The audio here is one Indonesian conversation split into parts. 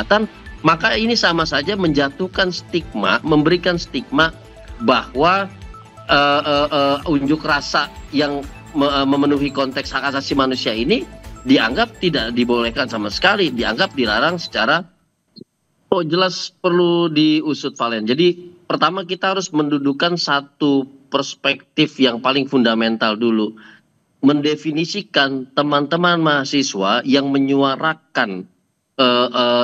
kejahatan, maka ini sama saja menjatuhkan stigma, memberikan stigma bahwa unjuk rasa yang memenuhi konteks hak asasi manusia ini dianggap tidak dibolehkan sama sekali, dianggap dilarang secara jelas perlu diusut, Valen. Jadi pertama kita harus mendudukan satu perspektif yang paling fundamental dulu. Mendefinisikan teman-teman mahasiswa yang menyuarakan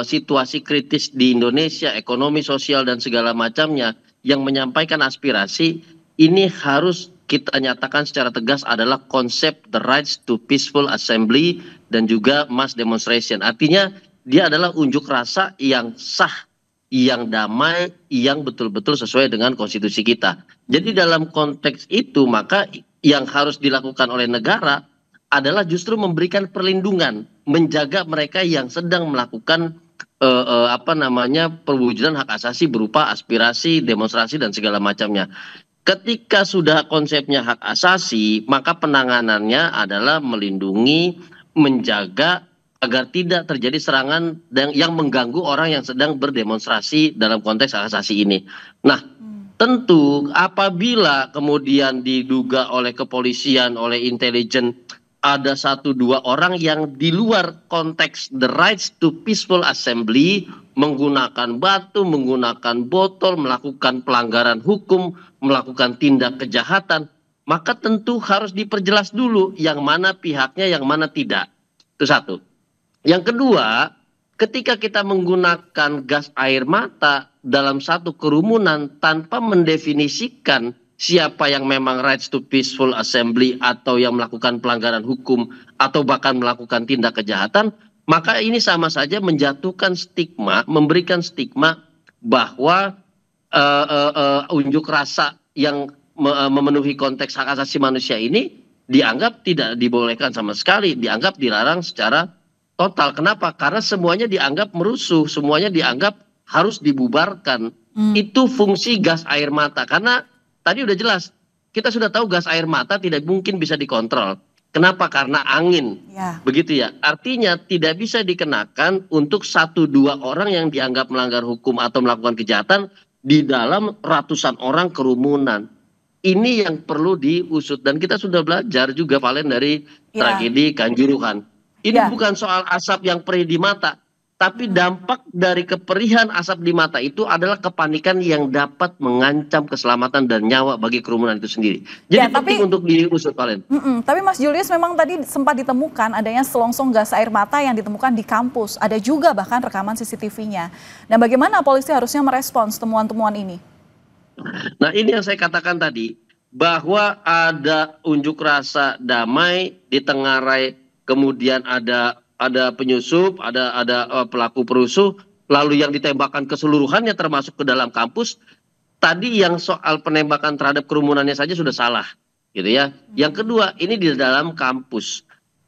situasi kritis di Indonesia, ekonomi, sosial, dan segala macamnya, yang menyampaikan aspirasi, ini harus kita nyatakan secara tegas adalah konsep the rights to peaceful assembly dan juga mass demonstration. Artinya dia adalah unjuk rasa yang sah, yang damai, yang betul-betul sesuai dengan konstitusi kita. Jadi dalam konteks itu maka yang harus dilakukan oleh negara adalah justru memberikan perlindungan, menjaga mereka yang sedang melakukan perwujudan hak asasi berupa aspirasi, demonstrasi, dan segala macamnya. Ketika sudah konsepnya hak asasi, maka penanganannya adalah melindungi, menjaga agar tidak terjadi serangan yang mengganggu orang yang sedang berdemonstrasi dalam konteks hak asasi ini. Nah, tentu apabila kemudian diduga oleh kepolisian, oleh intelijen, ada 1-2 orang yang di luar konteks the rights to peaceful assembly, menggunakan batu, menggunakan botol, melakukan pelanggaran hukum, melakukan tindak kejahatan, maka tentu harus diperjelas dulu yang mana pihaknya, yang mana tidak. Itu satu. Yang kedua, ketika kita menggunakan gas air mata dalam satu kerumunan tanpa mendefinisikan siapa yang memang rights to peaceful assembly atau yang melakukan pelanggaran hukum atau bahkan melakukan tindak kejahatan, maka ini sama saja menjatuhkan stigma, memberikan stigma bahwa unjuk rasa yang memenuhi konteks hak asasi manusia ini dianggap tidak dibolehkan sama sekali, dianggap dilarang secara total. Kenapa? Karena semuanya dianggap merusuh, semuanya dianggap harus dibubarkan. Itu fungsi gas air mata. Karena tadi udah jelas, kita sudah tahu gas air mata tidak mungkin bisa dikontrol. Kenapa? Karena angin. Ya. Begitu ya. Artinya tidak bisa dikenakan untuk 1-2 orang yang dianggap melanggar hukum atau melakukan kejahatan di dalam ratusan orang kerumunan. Ini yang perlu diusut. Dan kita sudah belajar juga, Valen, dari tragedi Kanjuruhan. Ini bukan soal asap yang perih di mata, tapi dampak dari keperihan asap di mata itu adalah kepanikan yang dapat mengancam keselamatan dan nyawa bagi kerumunan itu sendiri. Jadi penting untuk diusut, Valen. Tapi Mas Julius, memang tadi sempat ditemukan adanya selongsong gas air mata yang ditemukan di kampus. Ada juga bahkan rekaman CCTV-nya. Dan bagaimana polisi harusnya merespons temuan-temuan ini? Nah, ini yang saya katakan tadi, bahwa ada unjuk rasa damai di Tengarai, kemudian ada penyusup, ada pelaku perusuh, lalu yang ditembakkan keseluruhannya termasuk ke dalam kampus. Tadi yang soal penembakan terhadap kerumunannya saja sudah salah, gitu ya. Yang kedua, ini di dalam kampus.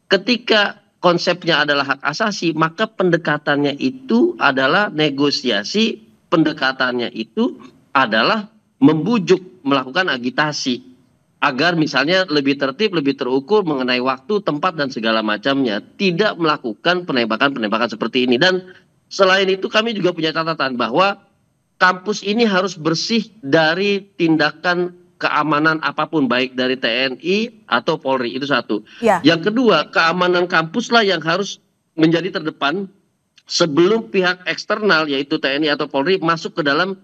Ketika konsepnya adalah hak asasi, maka pendekatannya itu adalah negosiasi, pendekatannya itu adalah membujuk, melakukan agitasi agar misalnya lebih tertib, lebih terukur mengenai waktu, tempat, dan segala macamnya. Tidak melakukan penembakan-penembakan seperti ini. Dan selain itu kami juga punya catatan bahwa kampus ini harus bersih dari tindakan keamanan apapun, baik dari TNI atau Polri, itu satu. Yang kedua, keamanan kampuslah yang harus menjadi terdepan sebelum pihak eksternal, yaitu TNI atau Polri, masuk ke dalam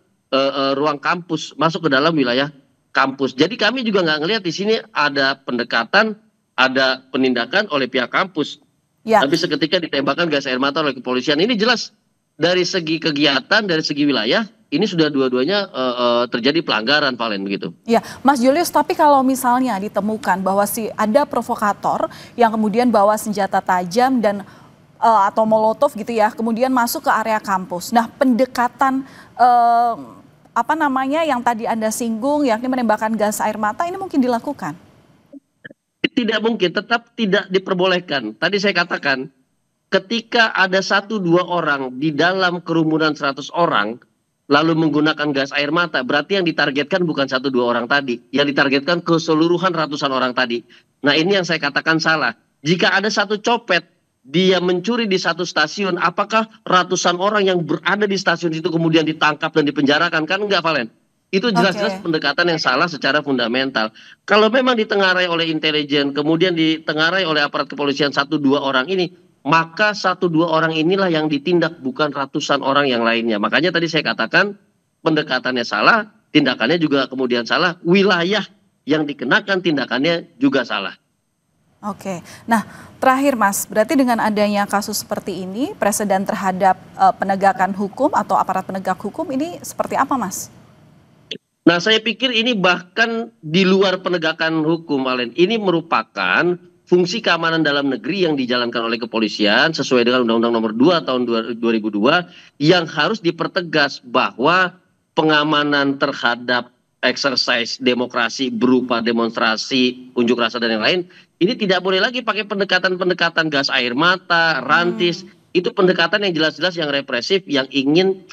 ruang kampus, masuk ke dalam wilayah kampus. Jadi kami juga nggak ngelihat di sini ada pendekatan, ada penindakan oleh pihak kampus. Tapi seketika ditembakkan gas air mata oleh kepolisian. Ini jelas dari segi kegiatan, dari segi wilayah, ini sudah dua-duanya terjadi pelanggaran, Valen, begitu. Ya, Mas Julius, tapi kalau misalnya ditemukan bahwa ada provokator yang kemudian bawa senjata tajam dan atau molotov gitu ya, kemudian masuk ke area kampus. Nah, pendekatan yang tadi Anda singgung, yakni menembakkan gas air mata, ini mungkin dilakukan? Tidak mungkin, tetap tidak diperbolehkan. Tadi saya katakan, ketika ada 1-2 orang di dalam kerumunan 100 orang, lalu menggunakan gas air mata, berarti yang ditargetkan bukan 1-2 orang tadi, yang ditargetkan keseluruhan ratusan orang tadi. Nah, ini yang saya katakan salah. Jika ada satu copet dia mencuri di satu stasiun, apakah ratusan orang yang berada di stasiun itu kemudian ditangkap dan dipenjarakan? Kan enggak, Valen. Itu jelas-jelas Oke. pendekatan yang salah secara fundamental. Kalau memang ditengarai oleh intelijen, kemudian ditengarai oleh aparat kepolisian satu dua orang ini, maka satu dua orang inilah yang ditindak, bukan ratusan orang yang lainnya. Makanya tadi saya katakan pendekatannya salah, tindakannya juga kemudian salah, wilayah yang dikenakan tindakannya juga salah. Oke. Nah, terakhir Mas, berarti dengan adanya kasus seperti ini, presiden terhadap penegakan hukum atau aparat penegak hukum ini seperti apa, Mas? Nah, saya pikir ini bahkan di luar penegakan hukum, Valen. Ini merupakan fungsi keamanan dalam negeri yang dijalankan oleh kepolisian sesuai dengan Undang-Undang Nomor 2 tahun 2002 yang harus dipertegas bahwa pengamanan terhadap exercise demokrasi berupa demonstrasi, unjuk rasa dan yang lain, ini tidak boleh lagi pakai pendekatan-pendekatan gas air mata, rantis. Itu pendekatan yang jelas-jelas yang represif, yang ingin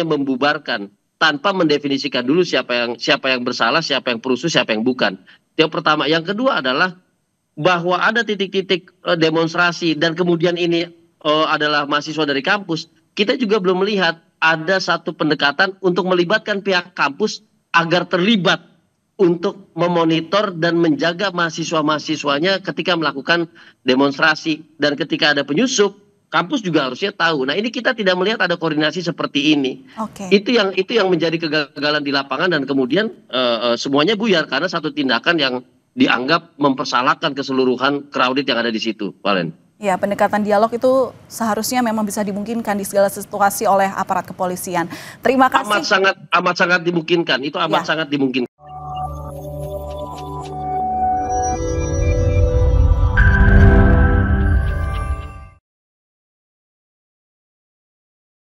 membubarkan tanpa mendefinisikan dulu siapa yang bersalah, siapa yang perusuh, siapa yang bukan. Yang pertama, yang kedua adalah bahwa ada titik-titik demonstrasi dan kemudian ini adalah mahasiswa dari kampus. Kita juga belum melihat ada satu pendekatan untuk melibatkan pihak kampus agar terlibat untuk memonitor dan menjaga mahasiswa-mahasiswanya ketika melakukan demonstrasi. Dan ketika ada penyusup, kampus juga harusnya tahu. Nah, ini kita tidak melihat ada koordinasi seperti ini. Oke. Itu yang menjadi kegagalan di lapangan dan kemudian semuanya buyar karena satu tindakan yang dianggap mempersalahkan keseluruhan crowded yang ada di situ, Valen. Ya, pendekatan dialog itu seharusnya memang bisa dimungkinkan di segala situasi oleh aparat kepolisian. Terima kasih. Amat sangat dimungkinkan. Itu amat sangat dimungkinkan.